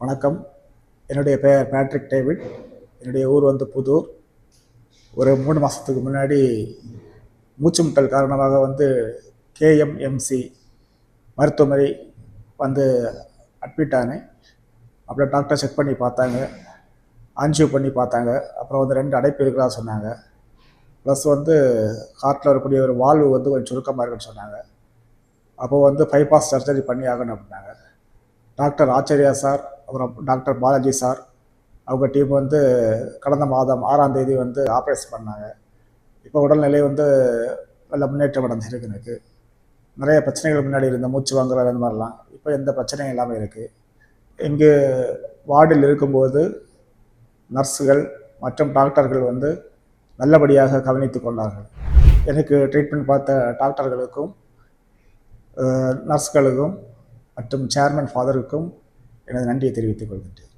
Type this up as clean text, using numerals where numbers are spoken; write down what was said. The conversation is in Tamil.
வணக்கம். என்னுடைய பெயர் பேட்ரிக் டேவிட். என்னுடைய ஊர் வந்து புதூர். ஒரு 3 மாதத்துக்கு முன்னாடி மூச்சு முட்டல் காரணமாக வந்து கேஎம்எம்சி மருத்துவமனை வந்து அட்மிட் ஆனேன். அப்புறம் டாக்டர் செக் பண்ணி பார்த்தாங்க, ஆன்ஜியோ பண்ணி பார்த்தாங்க. அப்புறம் வந்து 2 அடைப்பு இருக்கிறதா சொன்னாங்க. ப்ளஸ் வந்து ஹார்ட்டில் வரக்கூடிய ஒரு வால்வு வந்து கொஞ்சம் சுருக்கமாக இருக்குன்னு சொன்னாங்க. அப்போது வந்து பைபாஸ் சர்ஜரி பண்ணி ஆகணும் அப்படின்னாங்க. டாக்டர் ஆச்சரியா சார், அப்புறம் டாக்டர் பாலாஜி சார், அவங்க டீம் வந்து கடந்த மாதம் 6ஆம் தேதி வந்து ஆப்ரேஷன் பண்ணாங்க. இப்போ உடல்நிலை வந்து நல்ல முன்னேற்றம் அடைஞ்சிருக்கு. எனக்கு நிறைய பிரச்சனைகள் முன்னாடி இருந்த மூச்சு வாங்குறது அந்த மாதிரிலாம் இப்போ எந்த பிரச்சனையும் இல்லாமல் இருக்குது. இங்கே வார்டில் இருக்கும்போது நர்ஸுகள் மற்றும் டாக்டர்கள் வந்து நல்லபடியாக கவனித்து கொண்டார்கள். எனக்கு ட்ரீட்மெண்ட் பார்த்த டாக்டர்களுக்கும் நர்ஸ்களுக்கும் மற்றும் சேர்மன் ஃபாதருக்கும் எனது நன்றியை தெரிவித்துக் கொள்கின்றேன்.